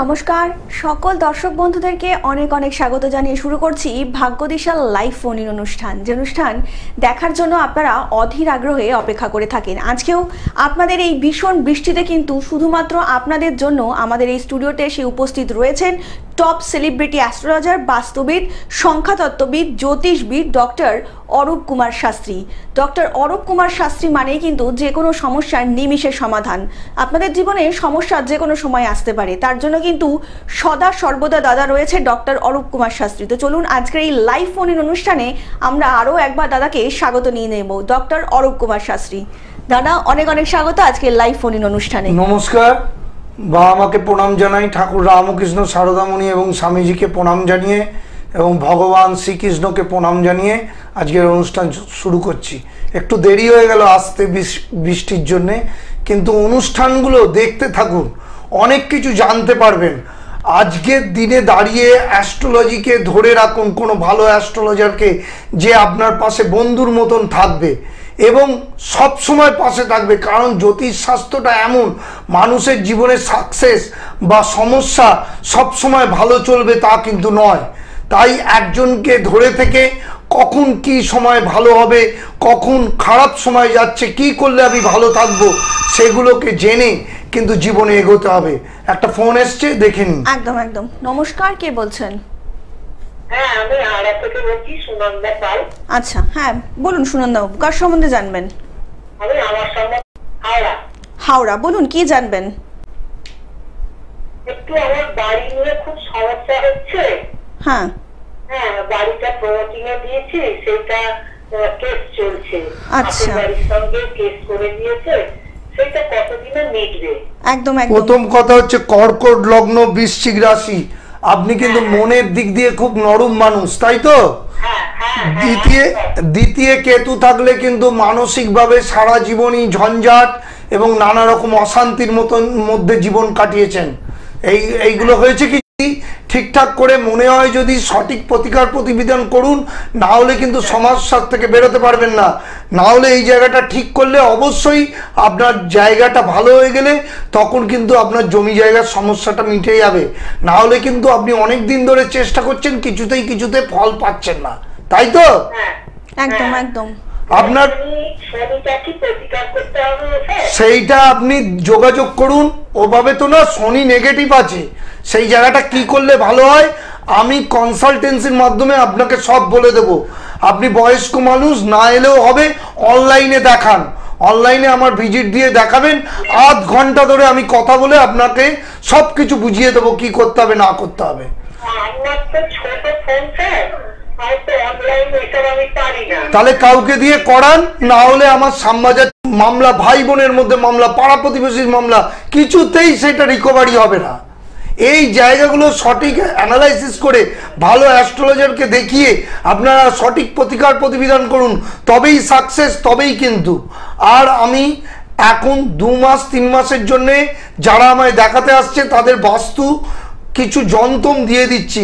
নমস্কার সকল দর্শক বন্ধুদেরকে অনেক অনেক স্বাগত জানিয়ে শুরু করছি ভাগ্যদিশা লাইভ ফোন ইন অনুষ্ঠান। যে অনুষ্ঠান দেখার জন্য আপনারা অধীর আগ্রহে অপেক্ষা করে থাকেন। আজকেও আপনাদের এই ভীষণ বৃষ্টিতে কিন্তু শুধুমাত্র আপনাদের জন্য আমাদের এই স্টুডিওতে এসে উপস্থিত রয়েছেন টপ সেলিব্রিটি অ্যাস্ট্রোলজার, বাস্তুবিদ, সংখ্যাতত্ত্ববিদ, জ্যোতিষবিদ ডক্টর অরূপ কুমার শাস্ত্রী। ডক্টর অরূপ কুমার শাস্ত্রী মানেই কিন্তু যে কোনো সমস্যার নিমিষে সমাধান। আপনাদের জীবনে সমস্যা যে কোনো সময় আসতে পারে, তার জন্য কিন্তু সদা সর্বদা দাদা রয়েছে ডক্টর অরূপ কুমার শাস্ত্রী। তো চলুন আজকের এই লাইভ ফোন ইন অনুষ্ঠানে আমরা আরও একবার দাদাকে স্বাগত নিয়ে নেব। ডক্টর অরূপ কুমার শাস্ত্রী, দাদা অনেক অনেক স্বাগত আজকে লাইভ ফোন ইন অনুষ্ঠানে। নমস্কার, বা আমাকে প্রণাম জানাই, ঠাকুর রামকৃষ্ণ শারদামণি এবং স্বামীজিকে প্রণাম জানিয়ে এবং ভগবান শ্রীকৃষ্ণকে প্রণাম জানিয়ে আজকের অনুষ্ঠান শুরু করছি। একটু দেরি হয়ে গেল আসতে বৃষ্টির জন্যে, কিন্তু অনুষ্ঠানগুলো দেখতে থাকুন, অনেক কিছু জানতে পারবেন। আজকের দিনে দাঁড়িয়ে অ্যাস্ট্রোলজিকে ধরে রাখুন, কোনো ভালো অ্যাস্ট্রোলজারকে যে আপনার পাশে বন্ধুর মতন থাকবে এবং সব সময় পাশে থাকবে। কারণ জ্যোতিষশাস্ত্রটা এমন, মানুষের জীবনে সাকসেস বা সমস্যা সব সময় ভালো চলবে তা কিন্তু নয়। তাই একজনকে ধরে থেকে কখন কি সময় ভালো হবে, কখন খারাপ সময় যাচ্ছে, কি করলে আমি ভালো থাকবো, সেগুলোকে জেনে কিন্তু জীবনে এগোতে হবে। একটা ফোন এসছে, দেখে নিন। একদম একদম। নমস্কার, কে বলছেন? হ্যাঁ, আমি আড়া থেকে বলছি, সুনন্দা পাল। আচ্ছা, হ্যাঁ বলুন সুনন্দা বাবু, কার সম্বন্ধে জানবেন? আমি আমার সম্বন্ধে হাওড়া। হাওড়া, বলুন কি জানবেন? একটু আমার বাড়ি নিয়ে খুব সমস্যা হচ্ছে। হ্যাঁ হ্যাঁ, বাড়িটা প্রমোটিংয়ে দিয়েছি, সেটা কেস চলছে। আচ্ছা। বাড়ির সঙ্গে কেস করে দিয়েছে, সেটা কতদিনে মিটবে? একদম একদম। প্রথম কথা হচ্ছে কর্কট লগ্ন, বৃশ্চিক রাশি। আপনি কিন্তু মনের দিক দিয়ে খুব নরম মানুষ, তাই তো? হ্যাঁ হ্যাঁ দ্বিতীয় কেতু থাকলে কিন্তু মানসিকভাবে সারা জীবনই ঝঞ্ঝাট এবং নানা রকম অশান্তির মধ্যে জীবন কাটিয়েছেন। এইগুলো হয়েছে কি ঠিকঠাক করে মনে হয় যদি সঠিক প্রতিকার প্রতিবিধান করুন, না হলে কিন্তু সমস্যার থেকে বেরোতে পারবেন না। না হলে এই জায়গাটা ঠিক করলে অবশ্যই আপনার জায়গাটা ভালো হয়ে গেলে তখন কিন্তু আপনার জমি জায়গার সমস্যাটা মিটে যাবে। না হলে কিন্তু আপনি অনেক দিন ধরে চেষ্টা করছেন, কিছুতে ফল পাচ্ছেন না, তাই তো? একদম একদম। আপনার সেইটা আপনি যোগাযোগ করুন। ওভাবে তো না, শনি নেগেটিভ আছে, সেই জায়গাটা কি করলে ভালো হয় আমি কনসালটেন্সির মাধ্যমে আপনাকে সব বলে দেব। আপনি বয়স্ক মানুষ, না এলেও হবে, অনলাইনে দেখান, অনলাইনে আমার ভিজিট দিয়ে দেখাবেন, আধ ঘন্টা ধরে আমি কথা বলে আপনাকে সব কিছু বুঝিয়ে দেবো কি করতে হবে না করতে হবে। তাহলে কাউকে দিয়ে করান, না হলে আমার সামবাজার মামলা, ভাই বোনের মধ্যে মামলা, পাড়া প্রতিবেশীর মামলা, কিছুতেই সেটা রিকভারি হবে না। এই জায়গাগুলো সঠিক অ্যানালাইসিস করে ভালো অ্যাস্ট্রোলজারকে দেখিয়ে আপনারা সঠিক প্রতিকার প্রতিবিধান করুন, তবেই সাকসেস, তবেই কিন্তু। আর আমি এখন 2 মাস 3 মাসের জন্যে যারা আমায় দেখাতে আসছে তাদের বাস্তু কিছু যন্ত্রম দিয়ে দিচ্ছি,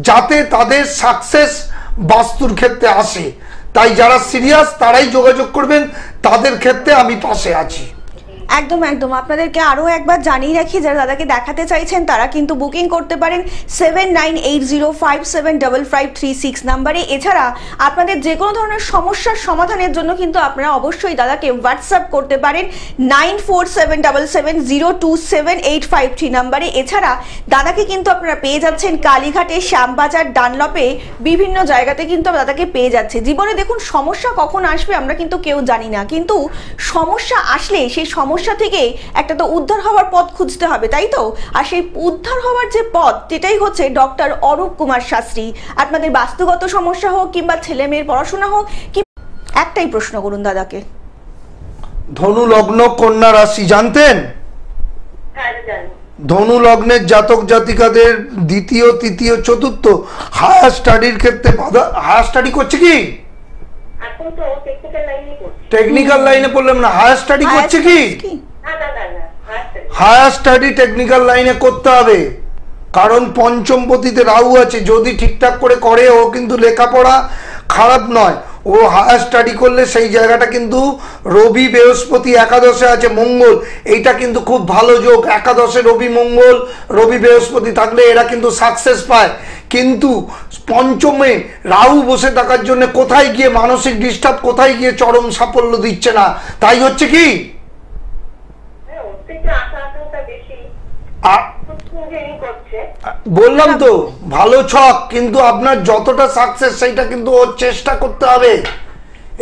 যাতে তাদের সাকসেস বাস্তুর ক্ষেত্রে আসে। তাই যারা সিরিয়াস তারাই যোগাযোগ করবেন, তাদের ক্ষেত্রে আমি পাশে আছি। একদম একদম। আপনাদেরকে আরও একবার জানিয়ে রাখি, যারা দাদাকে দেখাতে চাইছেন তারা কিন্তু বুকিং করতে পারেন 7980575536 নাম্বারে। এছাড়া আপনাদের যে কোনো ধরনের সমস্যার সমাধানের জন্য কিন্তু আপনারা অবশ্যই দাদাকে হোয়াটসঅ্যাপ করতে পারেন 9477702785 নাম্বারে। এছাড়া দাদাকে কিন্তু আপনারা পেয়ে যাচ্ছেন কালীঘাটে, শ্যামবাজার, ডানলপে, বিভিন্ন জায়গাতে কিন্তু দাদাকে পেয়ে যাচ্ছে। জীবনে দেখুন, সমস্যা কখন আসবে আমরা কিন্তু কেউ জানি না, কিন্তু সমস্যা আসলে সেই সমস্যা থেকে একটা তো উদ্ধার হওয়ার পথ খুঁজতে হবে, তাই তো? আর সেই উদ্ধার হওয়ার যে পথ, সেটাই হচ্ছে ডক্টর অরূপ কুমার শাস্ত্রী। আপনাদের বাস্তুগত সমস্যা হোক কিংবা ছেলে মেয়ের পড়াশোনা হোক, কি একটাই প্রশ্ন করুন দাদাকে। ধনু লগ্ন, কন্যা রাশি জানতেন? ধনু লগ্নের জাতক জাতিকাদের দ্বিতীয়, তৃতীয়, চতুর্থ হায়ার স্টাডির ক্ষেত্রে বাধা। হায়ার স্টাডি করছে কি? টেকনিক্যাল লাইনে পড়লাম না, হায়ার স্টাডি করছে কি? হায়ার স্টাডি টেকনিক্যাল লাইনে করতে হবে, কারণ পঞ্চমপতিতে রাহু আছে। যদি ঠিকঠাক করে ও কিন্তু লেখাপড়া খারাপ নয়, ও হায়ার স্টাডি করলে সেই জায়গাটা কিন্তু রবি বৃহস্পতি একাদশে আছে, মঙ্গল, এইটা কিন্তু খুব ভালো যোগ। একাদশে রবি মঙ্গল, রবি বৃহস্পতি থাকলে এরা কিন্তু সাকসেস পায়। কিন্তু পঞ্চমে রাহু বসে থাকার জন্য কোথায় গিয়ে মানসিক ডিস্টার্ব, কোথায় গিয়ে চরম সাফল্য দিচ্ছে না। তাই হচ্ছে কি বললাম তো, ভালো ছক, কিন্তু আপনার যতটা সাকসেস সেইটা কিন্তু ওর চেষ্টা করতে হবে।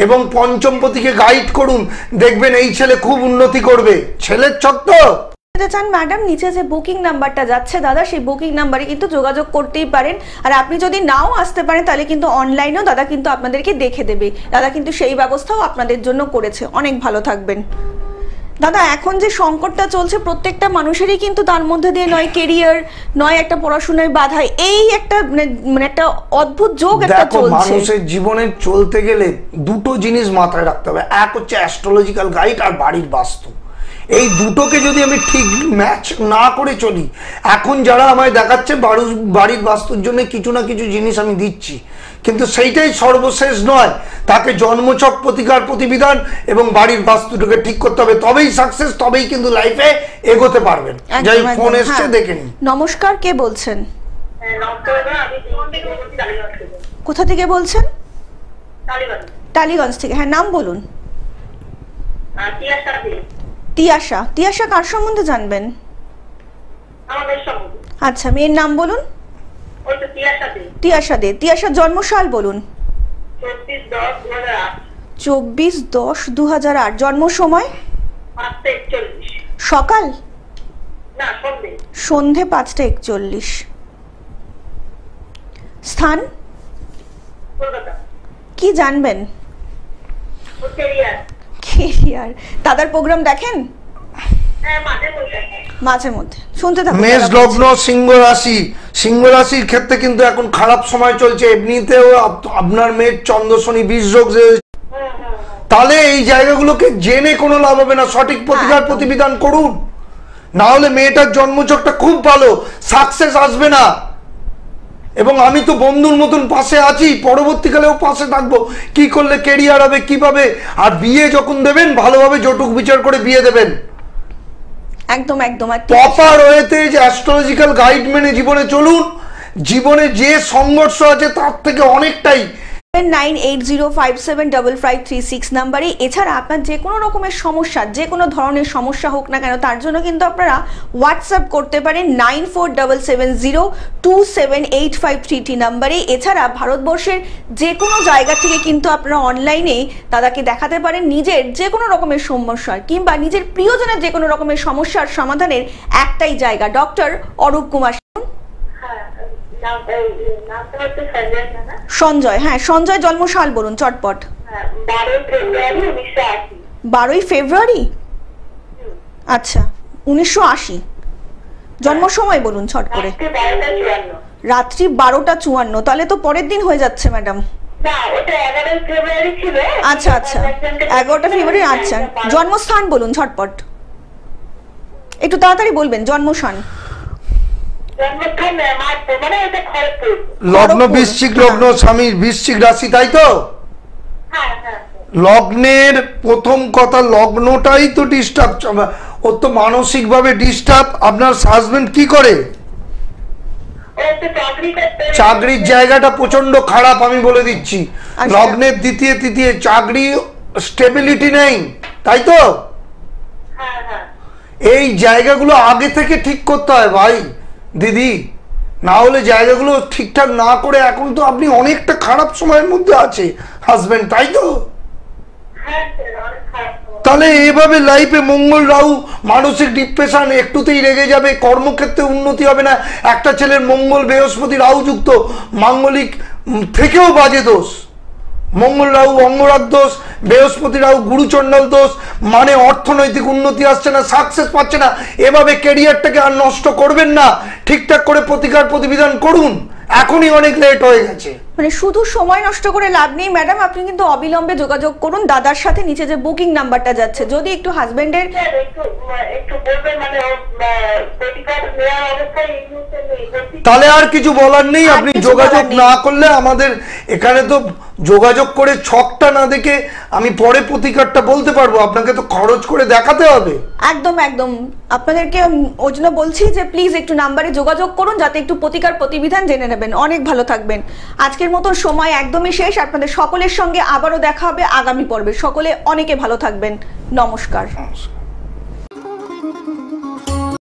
এবং পঞ্চমপতিকে গাইড করুন, দেখবেন এই ছেলে খুব উন্নতি করবে। ছেলের ছক তো চান ম্যাডাম, নিচে যে বুকিং নাম্বারটা যাচ্ছে দাদা, সেই বুকিং নাম্বারে কিন্তু যোগাযোগ করতেই পারেন। আর আপনি যদি নাও আসতে পারেন তাহলে কিন্তু অনলাইনেও দাদা কিন্তু আপনাদেরকে দেখে দেবে। দাদা কিন্তু সেই ব্যবস্থাও আপনাদের জন্য করেছে। অনেক ভালো থাকবেন দাদা। এখন যে সংকটটা চলছে প্রত্যেকটা মানুষেরই কিন্তু তার মধ্যে দিয়ে নয় কেরিয়ার, নয় একটা পড়াশোনায় বাধা, এই একটা মানে একটা অদ্ভুত যোগ একটা চলছে। মানুষের জীবনে চলতে গেলে দুটো জিনিস মাথায় রাখতে হবে, এক হচ্ছে অ্যাস্ট্রোলজিক্যাল গাইড আর বাড়ির বাস্তু। এই দুটোকে যদি আমি ঠিক ম্যাচ না করে চলি, এখন যারা আমায় দেখাচ্ছে বাড়ির বাস্তুর জন্য কিছু না কিছু জিনিস আমি দিচ্ছি, কিন্তু সেইটাই সর্বশেষ নয়। তাকে জন্মছক, প্রতিকার, প্রতিবিধান এবং বাড়ির বাস্তুটাকে ঠিক করতে হবে, তবেই সাকসেস, তবেই কিন্তু লাইফে এগোতে পারবেন। যাই ফোন এসছে দেখে নিন। নমস্কার, কে বলছেন? কোথা থেকে বলছেন? টালিগঞ্জ থেকে। হ্যাঁ, নাম বলুন। তিয়াশা। তিয়াশা কার সম্বন্ধে জানবেন? আচ্ছা, মেয়ের নাম বলুন। তিয়াশা দে। তিয়াশার জন্মসাল বলুন। 24/10/2008। জন্ম সময়? সকাল? সন্ধে 5:41। স্থান? কি জানবেন? কেরিয়ার। দাদার প্রোগ্রাম দেখেন? মাঝে মধ্যে শুনতে থাকুন। মেষ লগ্ন, সিংহ রাশি। সিংহ রাশির ক্ষেত্রে কিন্তু এখন খারাপ সময় চলছে। এমনিতেও আপনার মেয়ের চন্দ্র শনি 20 যোগ, তাহলে এই জায়গাগুলোকে জেনে কোনো লাভ হবে না। সঠিক প্রতিকার প্রতিবিধান করুন, না হলে মেয়েটার জন্মছকটা খুব ভালো, সাকসেস আসবে না। এবং আমি তো বন্ধুর মতন পাশে আছি, পরবর্তীকালেও পাশে থাকবো। কি করলে কেরিয়ার হবে, কিভাবে। আর বিয়ে যখন দেবেন ভালোভাবে জটুক বিচার করে বিয়ে দেবেন, একদম একদম। প্রপার ওয়েতে যে অ্যাস্ট্রোলজিক্যাল গাইড মেনে জীবনে চলুন। জীবনে যে সংঘর্ষ আছে তার থেকে অনেকটাই 9880575536 নাম্বারে। এছাড়া আপনার যে কোনো রকমের সমস্যা, যে কোনো ধরনের সমস্যা হোক না কেন, তার জন্য কিন্তু আপনারা হোয়াটসঅ্যাপ করতে পারেন 9477027853 নাম্বারে। এছাড়া ভারতবর্ষের যে কোনো জায়গা থেকে কিন্তু আপনারা অনলাইনে দাদাকে দেখাতে পারেন নিজের যে কোনো রকমের সমস্যার, কিংবা নিজের প্রিয়জনের যে কোনো রকমের সমস্যার সমাধানের একটাই জায়গা, ডক্টর অরূপ কুমার। সঞ্জয়। হ্যাঁ, সঞ্জয় জন্মসাল বলুন চটপট। 12 ফেব্রুয়ারি। আচ্ছা, 1980। জন্ম সময় বলুন ছট করে। রাত্রি 12:54। তাহলে তো পরের দিন হয়ে যাচ্ছে ম্যাডাম। আচ্ছা আচ্ছা, 11 ফেব্রুয়ারি। আচ্ছা, জন্মস্থান বলুন ঝটপট, একটু তাড়াতাড়ি বলবেন। জন্মস্থান? লগ্ন বৃশ্চিক লগ্ন, স্বামী বৃশ্চিক রাশি, তাই তো? লগ্নের প্রথম কথা, লগ্নটাই তো ডিস্টার্ব, ওর তো মানসিক ভাবে ডিস্টার্ব। আপনার হাজবেন্ড কি করে? চাকরির জায়গাটা প্রচন্ড খারাপ, আমি বলে দিচ্ছি। লগ্নের দ্বিতীয় তৃতীয় চাকরি, স্টেবিলিটি নেই, তাই তো? এই জায়গাগুলো আগে থেকে ঠিক করতে হয় ভাই, দিদি, না হলে জায়গাগুলো ঠিকঠাক না করে এখন তো আপনি অনেকটা খারাপ সময়ের মধ্যে আছে হাজবেন্ড, তাই তো? তাহলে এভাবে লাইফে মঙ্গল রাহু, মানসিক ডিপ্রেশন, একটুতেই রেগে যাবে, কর্মক্ষেত্রে উন্নতি হবে না। একটা ছেলের মঙ্গল বৃহস্পতি রাহু যুক্ত, মাঙ্গলিক থেকেও বাজে দোষ। মঙ্গল রাহু অঙ্গরাগ দোষ, বৃহস্পতি রাহু গুরুচণ্ডাল দোষ, মানে অর্থনৈতিক উন্নতি আসছে না, সাকসেস পাচ্ছে না। এভাবে ক্যারিয়ারটাকে আর নষ্ট করবেন না, ঠিকঠাক করে প্রতিকার প্রতিবিধান করুন। এখনই অনেক লেট হয়ে গেছে। মানে শুধু সময় নষ্ট করে লাভ নেই ম্যাডাম, আপনি কিন্তু অবিলম্বে যোগাযোগ করুন দাদার সাথে, নিচে যে বুকিং নাম্বারটা যাচ্ছে। যদি একটু হাজবেন্ডের একটু বলবেন, মানে প্রতিকার নেওয়ার অবস্থায় এই মুহূর্তে নেই। তাহলে আর কিছু বলার নেই, আর আপনি কিছু যোগাযোগ বলার নেই। না করলে আমাদের এখানে তো যোগাযোগ করে ছকটা না দেখে আমি পরে প্রতিকারটা বলতে পারবো, আপনাকে তো খরচ করে দেখাতে হবে। একদম একদম আপনাদেরকে ওই জন্য বলছি যে প্লিজ একটু নাম্বারে যোগাযোগ করুন, যাতে একটু প্রতিকার প্রতিবিধান জেনে নেবেন। অনেক ভালো থাকবেন। আজকের মতন সময় একদমই শেষ। আপনাদের সকলের সঙ্গে আবারও দেখা হবে আগামী পর্বে। সকলে অনেকে ভালো থাকবেন। নমস্কার। নমস্কার।